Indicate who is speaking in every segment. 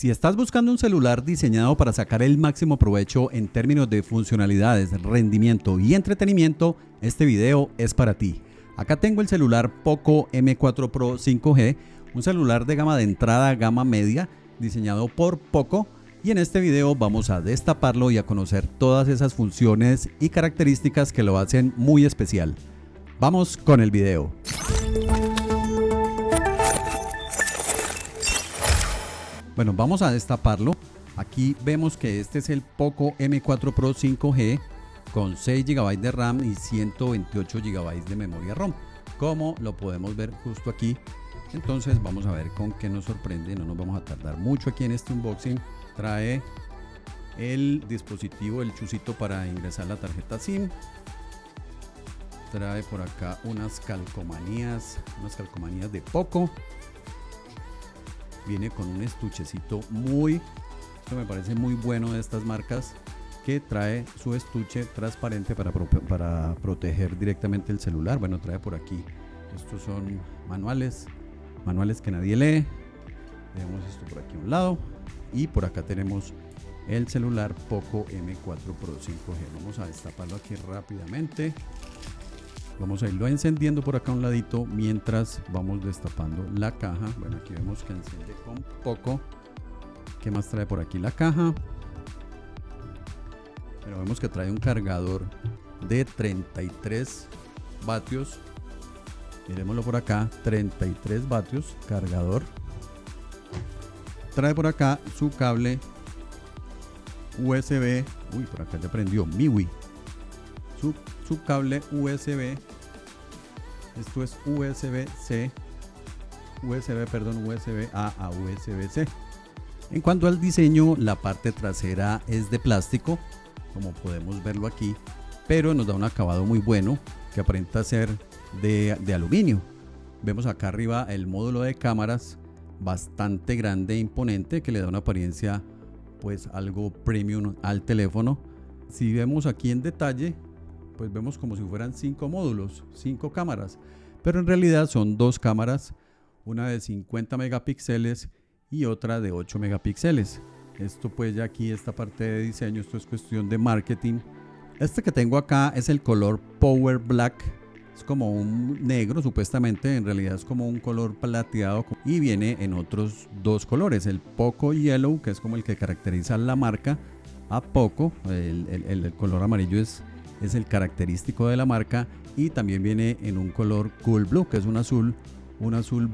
Speaker 1: Si estás buscando un celular diseñado para sacar el máximo provecho en términos de funcionalidades, rendimiento y entretenimiento, este video es para ti. Acá tengo el celular Poco M4 Pro 5G, un celular de gama de entrada, gama media, diseñado por Poco, y en este video vamos a destaparlo y a conocer todas esas funciones y características que lo hacen muy especial. Vamos con el video. Bueno, vamos a destaparlo. Aquí vemos que este es el Poco M4 Pro 5G con 6 GB de RAM y 128 GB de memoria ROM, como lo podemos ver justo aquí. Entonces vamos a ver con qué nos sorprende. No nos vamos a tardar mucho aquí en este unboxing. Trae el dispositivo, el chusito para ingresar la tarjeta SIM. Trae por acá unas calcomanías de Poco. Viene con un estuchecito esto me parece muy bueno de estas marcas, que trae su estuche transparente para proteger directamente el celular. Bueno, trae por aquí, estos son manuales que nadie lee. Tenemos esto por aquí a un lado y por acá tenemos el celular Poco M4 Pro 5G. Vamos a destaparlo aquí rápidamente. Vamos a irlo encendiendo por acá a un ladito mientras vamos destapando la caja. Bueno, aquí vemos que enciende con Poco. ¿Qué más trae por aquí la caja? Pero vemos que trae un cargador de 33 vatios. Miremoslo por acá, 33 vatios cargador. Trae por acá su cable USB. Uy, por acá ya prendió MIUI. Su cable USB. Esto es USB-A a USB-C. En cuanto al diseño, la parte trasera es de plástico, como podemos verlo aquí, pero nos da un acabado muy bueno que aparenta ser de aluminio. Vemos acá arriba el módulo de cámaras, bastante grande e imponente, que le da una apariencia pues algo premium al teléfono. Si vemos aquí en detalle, pues vemos como si fueran 5 módulos, 5 cámaras, pero en realidad son 2 cámaras, una de 50 megapíxeles y otra de 8 megapíxeles. Esto pues ya aquí esta parte de diseño, esto es cuestión de marketing. Este que tengo acá es el color Power Black, es como un negro supuestamente, en realidad es como un color plateado y viene en otros 2 colores, el Poco Yellow, que es como el que caracteriza la marca a Poco, el color amarillo es el característico de la marca, y también viene en un color Cool Blue, que es un azul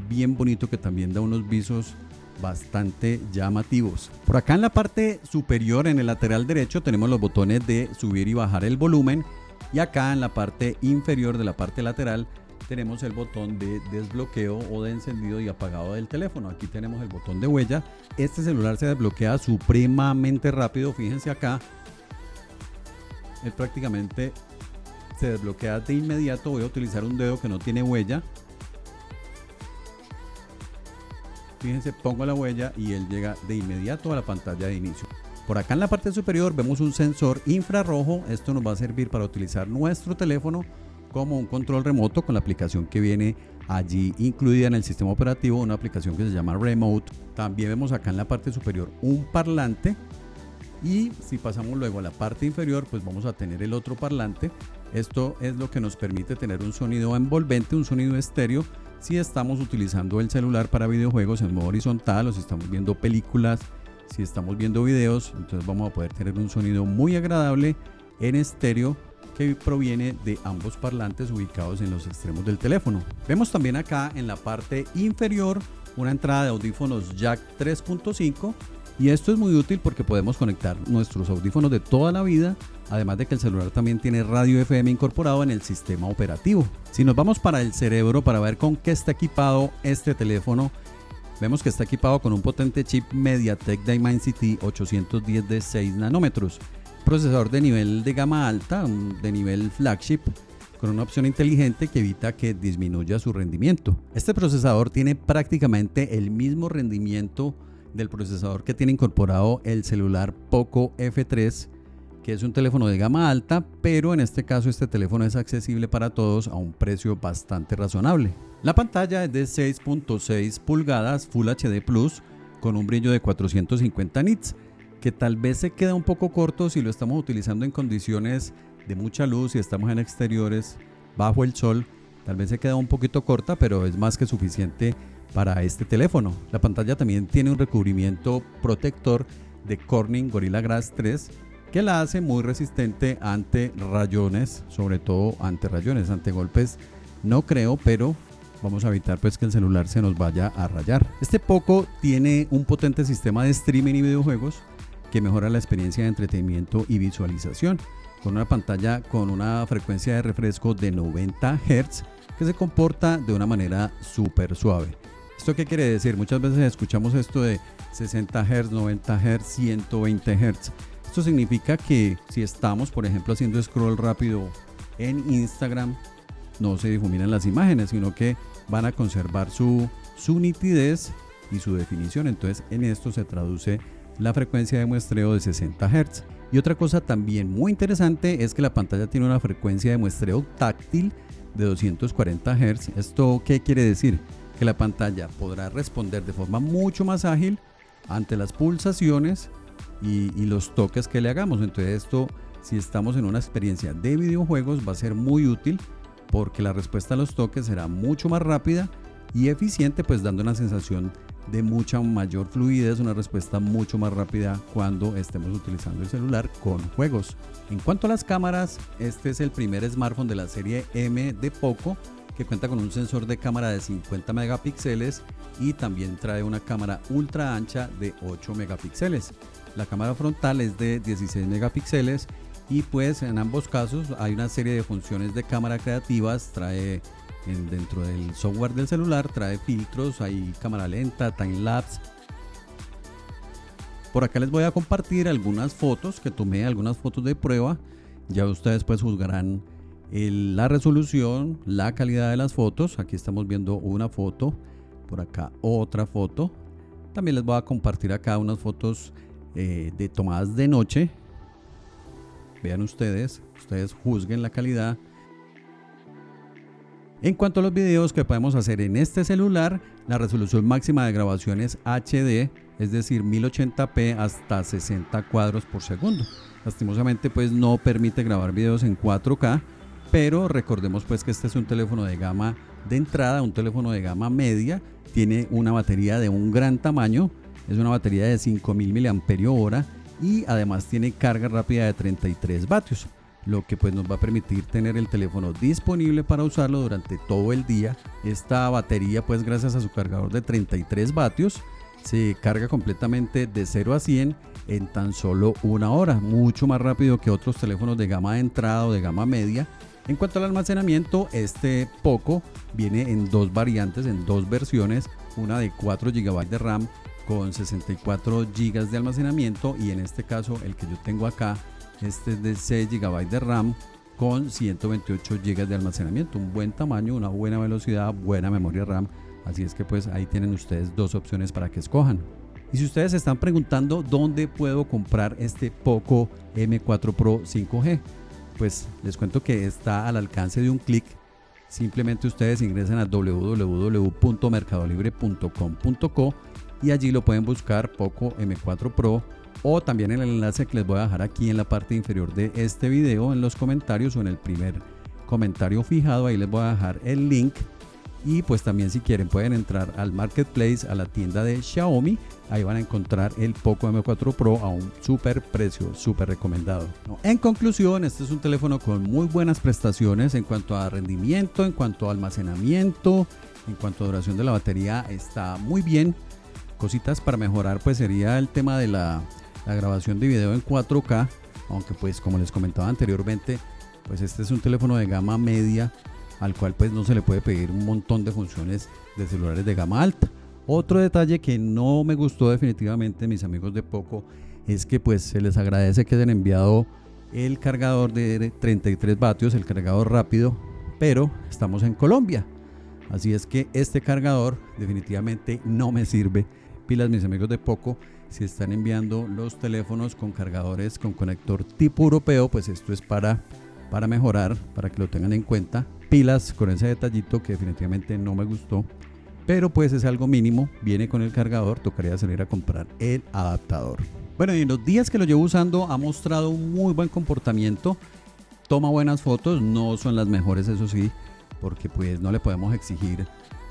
Speaker 1: bien bonito que también da unos visos bastante llamativos. Por acá en la parte superior, en el lateral derecho, tenemos los botones de subir y bajar el volumen, y acá en la parte inferior de la parte lateral tenemos el botón de desbloqueo o de encendido y apagado del teléfono. Aquí tenemos el botón de huella. Este celular se desbloquea supremamente rápido. Fíjense acá, él prácticamente se desbloquea de inmediato. Voy a utilizar un dedo que no tiene huella. Fíjense, pongo la huella y él llega de inmediato a la pantalla de inicio. Por acá en la parte superior vemos un sensor infrarrojo. Esto nos va a servir para utilizar nuestro teléfono como un control remoto con la aplicación que viene allí incluida en el sistema operativo, una aplicación que se llama Remote. También vemos acá en la parte superior un parlante. Y si pasamos luego a la parte inferior, pues vamos a tener el otro parlante. Esto es lo que nos permite tener un sonido envolvente, un sonido estéreo, si estamos utilizando el celular para videojuegos en modo horizontal, o si estamos viendo películas, si estamos viendo videos. Entonces vamos a poder tener un sonido muy agradable en estéreo que proviene de ambos parlantes ubicados en los extremos del teléfono. Vemos también acá en la parte inferior una entrada de audífonos jack 3.5. Y esto es muy útil porque podemos conectar nuestros audífonos de toda la vida, además de que el celular también tiene radio FM incorporado en el sistema operativo. Si nos vamos para el cerebro para ver con qué está equipado este teléfono, vemos que está equipado con un potente chip MediaTek Dimensity 810 de 6 nanómetros, procesador de nivel de gama alta, de nivel flagship, con una opción inteligente que evita que disminuya su rendimiento. Este procesador tiene prácticamente el mismo rendimiento del procesador que tiene incorporado el celular Poco F3, que es un teléfono de gama alta, pero en este caso este teléfono es accesible para todos a un precio bastante razonable. La pantalla es de 6.6 pulgadas Full HD Plus con un brillo de 450 nits, que tal vez se queda un poco corto si lo estamos utilizando en condiciones de mucha luz y estamos en exteriores bajo el sol. Tal vez se queda un poquito corta, pero es más que suficiente para este teléfono. La pantalla también tiene un recubrimiento protector de Corning Gorilla Glass 3 que la hace muy resistente ante rayones, sobre todo ante rayones, ante golpes no creo, pero vamos a evitar pues que el celular se nos vaya a rayar. Este Poco tiene un potente sistema de streaming y videojuegos que mejora la experiencia de entretenimiento y visualización, con una pantalla con una frecuencia de refresco de 90 Hz que se comporta de una manera súper suave. ¿Esto qué quiere decir? Muchas veces escuchamos esto de 60 Hz, 90 Hz, 120 Hz. Esto significa que si estamos, por ejemplo, haciendo scroll rápido en Instagram, no se difuminan las imágenes, sino que van a conservar su nitidez y su definición. Entonces en esto se traduce la frecuencia de muestreo de 60 Hz. Y otra cosa también muy interesante es que la pantalla tiene una frecuencia de muestreo táctil de 240 Hz. ¿Esto qué quiere decir? Que la pantalla podrá responder de forma mucho más ágil ante las pulsaciones y los toques que le hagamos. Entonces esto, si estamos en una experiencia de videojuegos, va a ser muy útil porque la respuesta a los toques será mucho más rápida y eficiente, pues dando una sensación de mucha mayor fluidez, una respuesta mucho más rápida cuando estemos utilizando el celular con juegos. En cuanto a las cámaras, este es el primer smartphone de la serie M de Poco que cuenta con un sensor de cámara de 50 megapíxeles y también trae una cámara ultra ancha de 8 megapíxeles. La cámara frontal es de 16 megapíxeles y pues en ambos casos hay una serie de funciones de cámara creativas. Trae dentro del software del celular, trae filtros, hay cámara lenta, time lapse. Por acá les voy a compartir algunas fotos que tomé, algunas fotos de prueba. Ya ustedes pues juzgarán la resolución, la calidad de las fotos. Aquí estamos viendo una foto, por acá otra foto. También les voy a compartir acá unas fotos de tomadas de noche. Vean ustedes juzguen la calidad. En cuanto a los videos que podemos hacer en este celular, la resolución máxima de grabación es HD, es decir 1080p hasta 60 cuadros por segundo. Lastimosamente pues no permite grabar videos en 4K, pero recordemos pues que este es un teléfono de gama de entrada, un teléfono de gama media, tiene una batería de un gran tamaño, es una batería de 5000 mAh y además tiene carga rápida de 33 vatios, lo que pues nos va a permitir tener el teléfono disponible para usarlo durante todo el día. Esta batería pues gracias a su cargador de 33 vatios se carga completamente de 0 a 100 en tan solo una hora, mucho más rápido que otros teléfonos de gama de entrada o de gama media. En cuanto al almacenamiento, este Poco viene en dos variantes, en dos versiones, una de 4 GB de RAM con 64 GB de almacenamiento y en este caso el que yo tengo acá, este es de 6 GB de RAM con 128 GB de almacenamiento, un buen tamaño, una buena velocidad, buena memoria RAM, así es que pues ahí tienen ustedes dos opciones para que escojan. Y si ustedes se están preguntando dónde puedo comprar este Poco M4 Pro 5G, pues les cuento que está al alcance de un clic. Simplemente ustedes ingresan a www.mercadolibre.com.co y allí lo pueden buscar Poco M4 Pro, o también en el enlace que les voy a dejar aquí en la parte inferior de este video, en los comentarios o en el primer comentario fijado, ahí les voy a dejar el link. Y pues también si quieren pueden entrar al marketplace, a la tienda de Xiaomi, ahí van a encontrar el Poco M4 Pro a un súper precio, súper recomendado. En conclusión, este es un teléfono con muy buenas prestaciones en cuanto a rendimiento, en cuanto a almacenamiento, en cuanto a duración de la batería, está muy bien. Cositas para mejorar pues sería el tema de la grabación de video en 4K, aunque pues como les comentaba anteriormente, pues este es un teléfono de gama media al cual pues no se le puede pedir un montón de funciones de celulares de gama alta. Otro detalle que no me gustó definitivamente, mis amigos de Poco, es que pues se les agradece que hayan enviado el cargador de 33 vatios, el cargador rápido, pero estamos en Colombia, así es que este cargador definitivamente no me sirve. Pilas, mis amigos de Poco, si están enviando los teléfonos con cargadores con conector tipo europeo, pues esto es para mejorar, para que lo tengan en cuenta. Pilas con ese detallito que definitivamente no me gustó, pero pues es algo mínimo, viene con el cargador, tocaría salir a comprar el adaptador. Bueno, y en los días que lo llevo usando ha mostrado un muy buen comportamiento, toma buenas fotos, no son las mejores eso sí, porque pues no le podemos exigir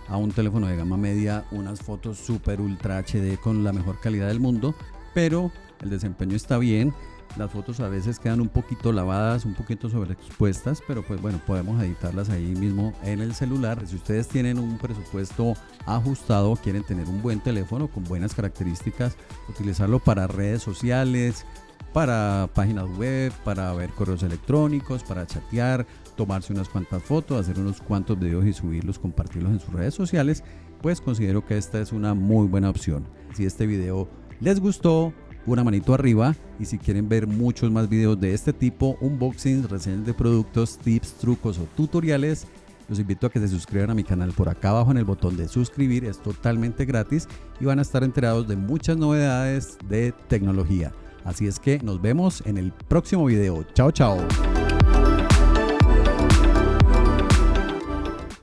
Speaker 1: a un teléfono de gama media unas fotos super ultra HD con la mejor calidad del mundo, pero el desempeño está bien. Las fotos a veces quedan un poquito lavadas, un poquito sobreexpuestas, pero pues bueno, podemos editarlas ahí mismo en el celular. Si ustedes tienen un presupuesto ajustado, quieren tener un buen teléfono con buenas características, utilizarlo para redes sociales, para páginas web, para ver correos electrónicos, para chatear, tomarse unas cuantas fotos, hacer unos cuantos videos y subirlos, compartirlos en sus redes sociales, pues considero que esta es una muy buena opción. Si este video les gustó, una manito arriba, y si quieren ver muchos más videos de este tipo, unboxings, reseñas de productos, tips, trucos o tutoriales, los invito a que se suscriban a mi canal por acá abajo en el botón de suscribir, es totalmente gratis y van a estar enterados de muchas novedades de tecnología. Así es que nos vemos en el próximo video. Chao, chao.